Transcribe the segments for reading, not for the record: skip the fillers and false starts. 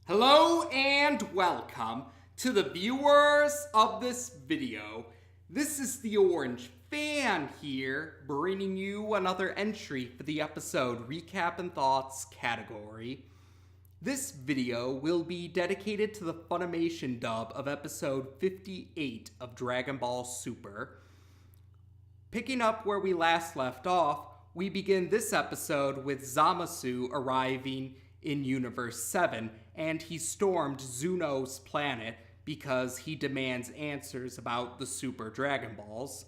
Hello and welcome to the viewers of this video. This is the Orange Fan here, bringing you another entry for the episode Recap and Thoughts category. This video will be dedicated to the Funimation dub of episode 58 of Dragon Ball Super. Picking up where we last left off, we begin this episode with Zamasu arriving in Universe 7, and he stormed Zuno's planet because he demands answers about the Super Dragon Balls.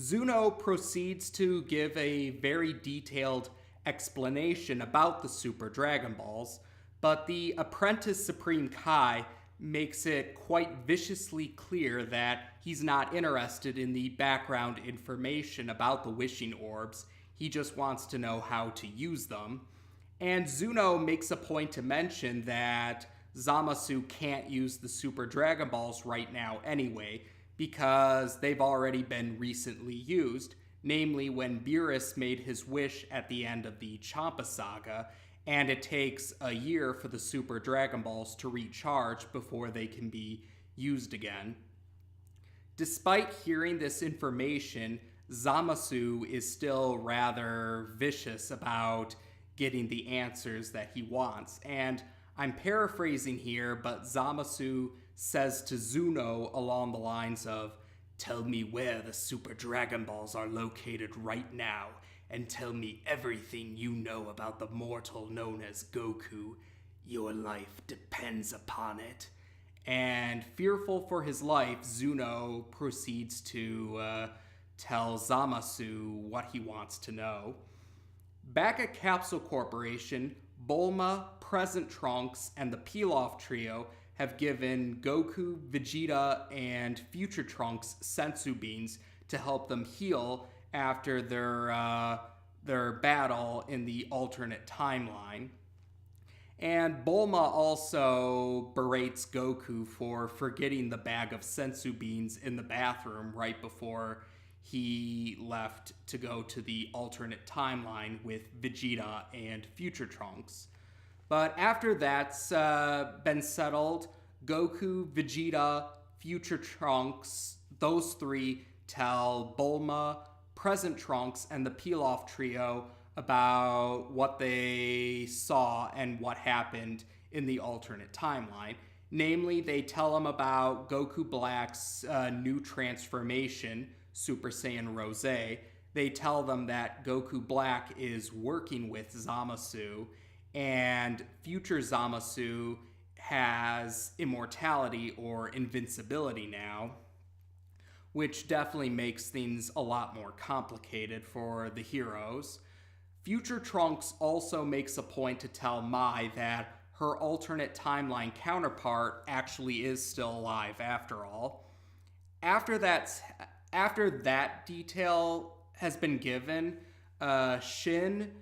Zuno proceeds to give a very detailed explanation about the Super Dragon Balls, but the apprentice Supreme Kai makes it quite viciously clear that he's not interested in the background information about the wishing orbs. He just wants to know how to use them. And Zuno makes a point to mention that Zamasu can't use the Super Dragon Balls right now anyway, because they've already been recently used, namely when Beerus made his wish at the end of the Champa saga, and it takes a year for the Super Dragon Balls to recharge before they can be used again. Despite hearing this information, Zamasu is still rather vicious about getting the answers that he wants. And I'm paraphrasing here, but Zamasu says to Zuno along the lines of, "Tell me where the Super Dragon Balls are located right now, and tell me everything you know about the mortal known as Goku. Your life depends upon it." And fearful for his life, Zuno proceeds to tell Zamasu what he wants to know. Back at Capsule Corporation, Bulma, Present Trunks, and the Pilaf Trio have given Goku, Vegeta, and Future Trunks senzu beans to help them heal after their battle in the alternate timeline. And Bulma also berates Goku for forgetting the bag of senzu beans in the bathroom right before he left to go to the alternate timeline with Vegeta and Future Trunks. But after that's been settled, Goku, Vegeta, Future Trunks, those three tell Bulma, Present Trunks, and the Pilaf Trio about what they saw and what happened in the alternate timeline. Namely, they tell them about Goku Black's new transformation, Super Saiyan Rose. They tell them that Goku Black is working with Zamasu, and future Zamasu has immortality or invincibility now, which definitely makes things a lot more complicated for the heroes. Future Trunks also makes a point to tell Mai that her alternate timeline counterpart actually is still alive after all. After that detail has been given, Shin,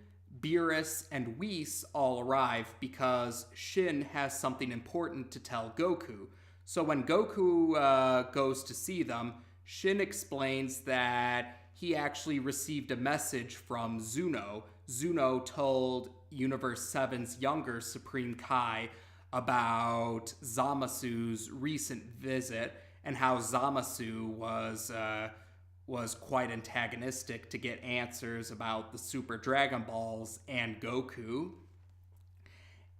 Beerus, and Whis all arrive because Shin has something important to tell Goku. So when Goku goes to see them, Shin explains that he actually received a message from Zuno. Zuno told Universe 7's younger Supreme Kai about Zamasu's recent visit and how Zamasu was quite antagonistic to get answers about the Super Dragon Balls and Goku.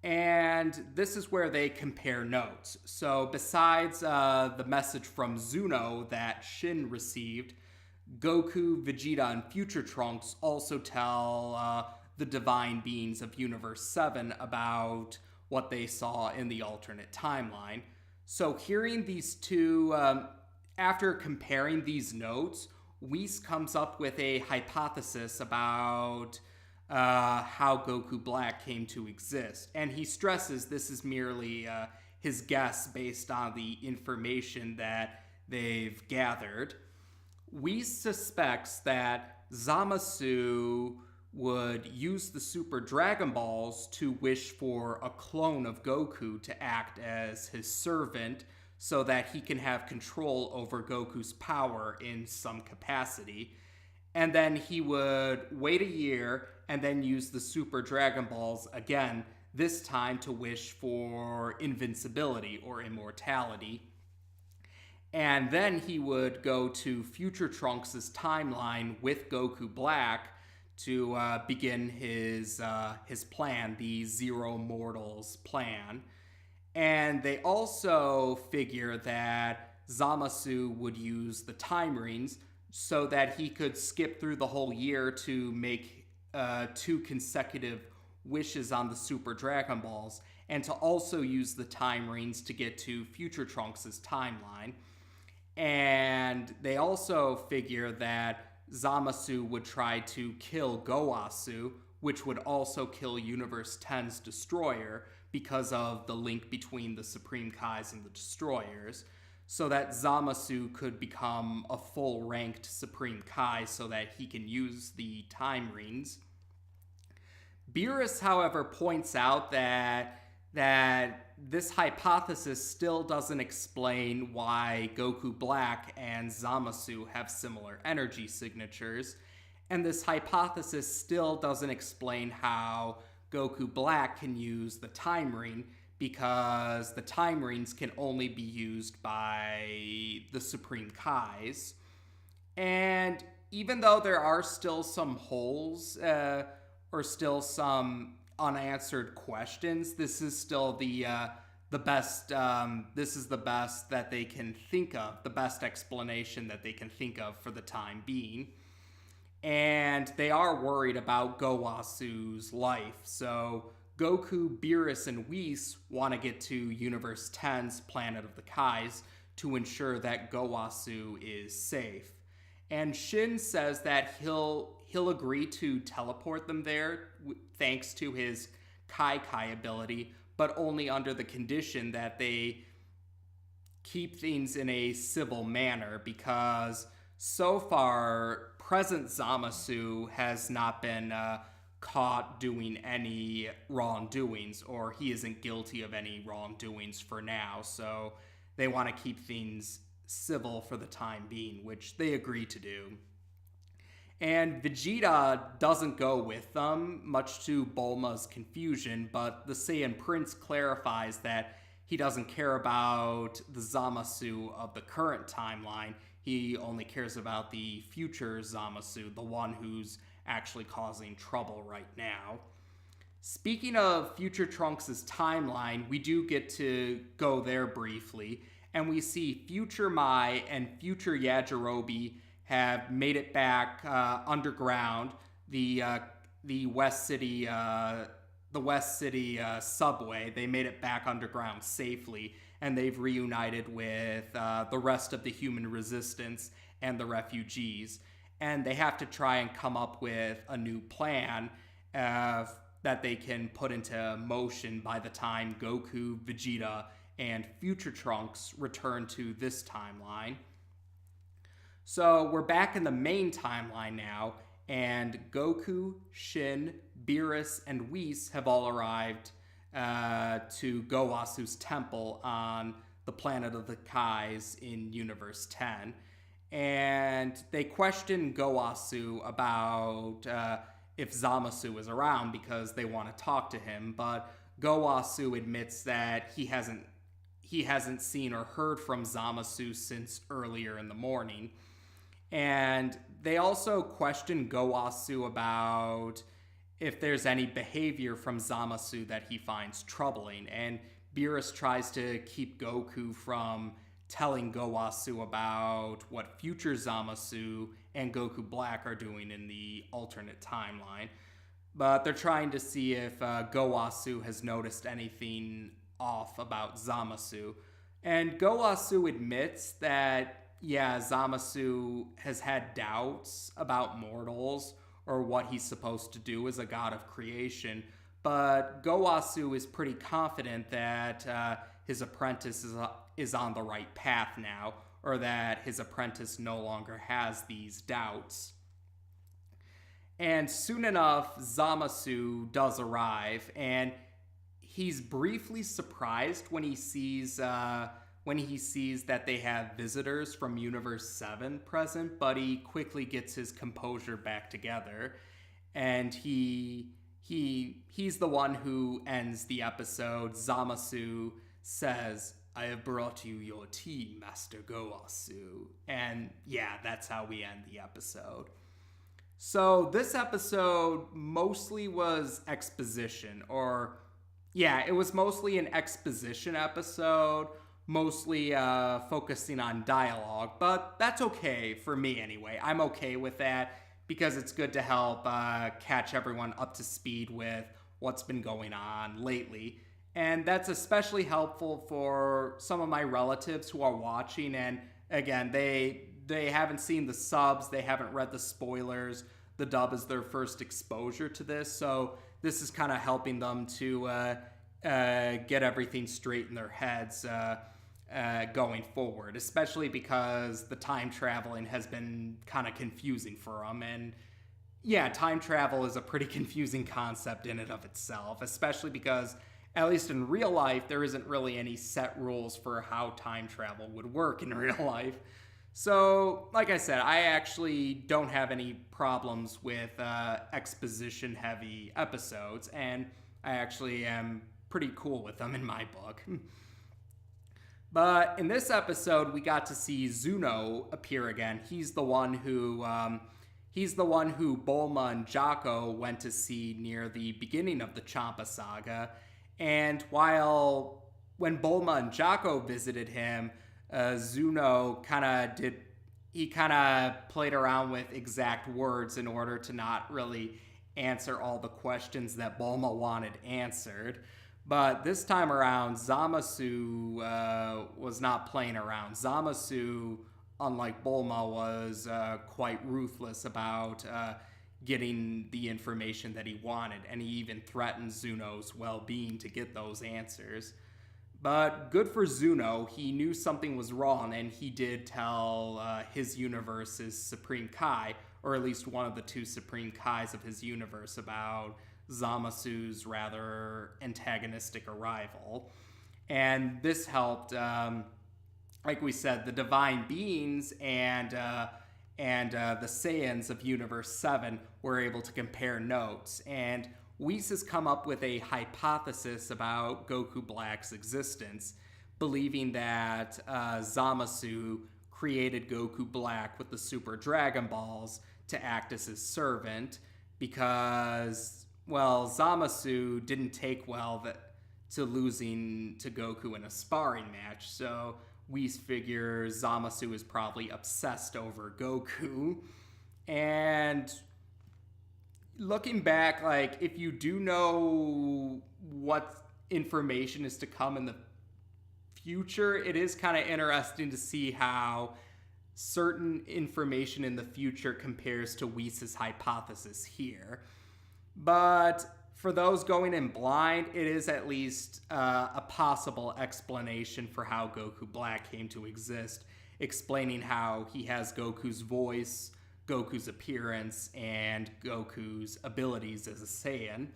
And this is where they compare notes. So besides the message from Zuno that Shin received, Goku, Vegeta, and Future Trunks also tell the divine beings of Universe 7 about what they saw in the alternate timeline. So hearing these two, after comparing these notes, Whis comes up with a hypothesis about how Goku Black came to exist. And he stresses this is merely his guess based on the information that they've gathered. Whis suspects that Zamasu would use the Super Dragon Balls to wish for a clone of Goku to act as his servant so that he can have control over Goku's power in some capacity. And then he would wait a year and then use the Super Dragon Balls again, this time to wish for invincibility or immortality. And then he would go to Future Trunks' timeline with Goku Black to begin his plan, the Zero Mortals plan. And they also figure that Zamasu would use the time rings so that he could skip through the whole year to make 2 consecutive wishes on the Super Dragon Balls, and to also use the time rings to get to Future Trunks' timeline. And they also figure that Zamasu would try to kill Gowasu, which would also kill Universe 10's Destroyer because of the link between the Supreme Kais and the Destroyers, so that Zamasu could become a full-ranked Supreme Kai so that he can use the time rings. Beerus, however, points out that this hypothesis still doesn't explain why Goku Black and Zamasu have similar energy signatures, and this hypothesis still doesn't explain how Goku Black can use the time ring, because the time rings can only be used by the Supreme Kais. And even though there are still some holes, or still some unanswered questions, this is still the best. This is the best that they can think of, the best explanation that they can think of for the time being. And they are worried about Gowasu's life, so Goku, Beerus, and Whis want to get to Universe 10's Planet of the Kais to ensure that Gowasu is safe. And Shin says that he'll agree to teleport them there thanks to his Kai ability, but only under the condition that they keep things in a civil manner, because so far, present Zamasu has not been caught doing any wrongdoings, or he isn't guilty of any wrongdoings for now, so they want to keep things civil for the time being, which they agree to do. And Vegeta doesn't go with them, much to Bulma's confusion, but the Saiyan Prince clarifies that he doesn't care about the Zamasu of the current timeline. He only cares about the future Zamasu, the one who's actually causing trouble right now. Speaking of Future Trunks' timeline, we do get to go there briefly, and we see Future Mai and Future Yajirobe have made it back underground, the West City subway. They made it back underground safely, and they've reunited with the rest of the human resistance and the refugees. And they have to try and come up with a new plan that they can put into motion by the time Goku, Vegeta, and Future Trunks return to this timeline. So we're back in the main timeline now, and Goku, Shin, Beerus, and Whis have all arrived to Gowasu's temple on the Planet of the Kais in Universe 10. And they question Gowasu about if Zamasu is around because they want to talk to him, but Gowasu admits that he hasn't seen or heard from Zamasu since earlier in the morning. And they also question Gowasu about if there's any behavior from Zamasu that he finds troubling, and Beerus tries to keep Goku from telling Gowasu about what future Zamasu and Goku Black are doing in the alternate timeline. But they're trying to see if Gowasu has noticed anything off about Zamasu. And Gowasu admits that, yeah, Zamasu has had doubts about mortals or what he's supposed to do as a god of creation, but Gowasu is pretty confident that his apprentice is on the right path now, or that his apprentice no longer has these doubts. And soon enough, Zamasu does arrive, and he's briefly surprised when he sees that they have visitors from Universe 7 present, but he quickly gets his composure back together, and he he's the one who ends the episode. Zamasu says, "I have brought you your tea, Master Goasu." And yeah, that's how we end the episode. So this episode mostly was exposition, or yeah, it was mostly an exposition episode, mostly focusing on dialogue, but that's okay for me anyway. I'm okay with that because it's good to help catch everyone up to speed with what's been going on lately. And that's especially helpful for some of my relatives who are watching, and again, they haven't seen the subs, they haven't read the spoilers. The dub is their first exposure to this, so this is kind of helping them to get everything straight in their heads going forward, especially because the time traveling has been kind of confusing for them. And yeah, time travel is a pretty confusing concept in and of itself, especially because, at least in real life, there isn't really any set rules for how time travel would work in real life. So, like I said, I actually don't have any problems with exposition-heavy episodes, and I actually am pretty cool with them in my book. But in this episode, we got to see Zuno appear again. He's the one who Bulma and Jocko went to see near the beginning of the Champa saga. And when Bulma and Jocko visited him, Zuno kind of played around with exact words in order to not really answer all the questions that Bulma wanted answered. But this time around, Zamasu was not playing around. Zamasu, unlike Bulma, was quite ruthless about getting the information that he wanted, and he even threatened Zuno's well-being to get those answers. But good for Zuno, he knew something was wrong, and he did tell his universe's Supreme Kai, or at least one of the two Supreme Kais of his universe, about Zamasu's rather antagonistic arrival. And this helped, like we said, the divine beings and the Saiyans of Universe 7 were able to compare notes, and Whis has come up with a hypothesis about Goku Black's existence, believing that Zamasu created Goku Black with the Super Dragonballs to act as his servant because, well, Zamasu didn't take well to losing to Goku in a sparring match, so Whis figures Zamasu is probably obsessed over Goku. And looking back, like, if you do know what information is to come in the future, it is kind of interesting to see how certain information in the future compares to Whis' hypothesis here. But for those going in blind, it is at least a possible explanation for how Goku Black came to exist, explaining how he has Goku's voice, Goku's appearance, and Goku's abilities as a Saiyan.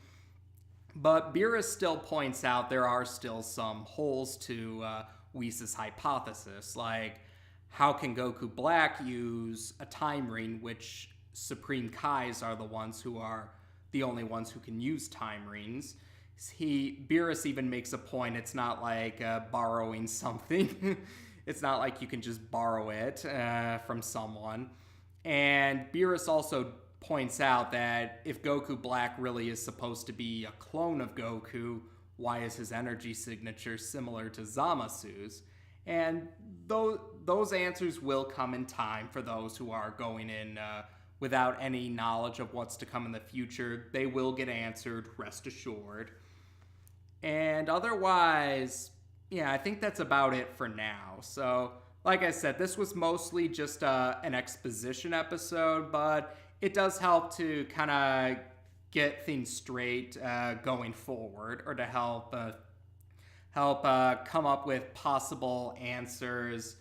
But Beerus still points out there are still some holes to Whis' hypothesis, like how can Goku Black use a time ring, which Supreme Kais are the only ones who can use time rings. Beerus even makes a point, it's not like borrowing something. It's not like you can just borrow it from someone. And Beerus also points out that if Goku Black really is supposed to be a clone of Goku, why is his energy signature similar to Zamasu's? And those answers will come in time for those who are going in without any knowledge of what's to come in the future. They will get answered, rest assured. And otherwise, yeah, I think that's about it for now. So, like I said, this was mostly just an exposition episode, but it does help to kind of get things straight going forward, or to help come up with possible answers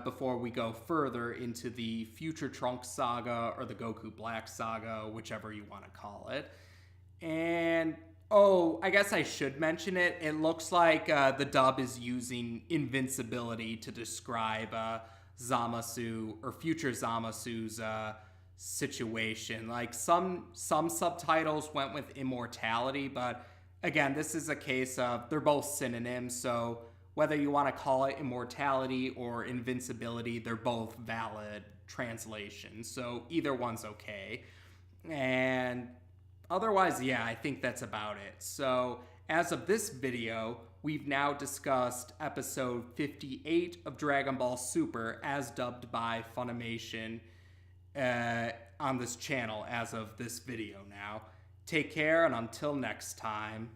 before we go further into the Future Trunks saga or the Goku Black saga, whichever you want to call it. And I guess I should mention it. It looks like the dub is using invincibility to describe Zamasu, or future Zamasu's situation. Like some subtitles went with immortality, but again, this is a case of they're both synonyms, so whether you want to call it immortality or invincibility, they're both valid translations. So either one's okay. And otherwise, yeah, I think that's about it. So as of this video, we've now discussed episode 58 of Dragon Ball Super as dubbed by Funimation on this channel as of this video now. Take care, and until next time.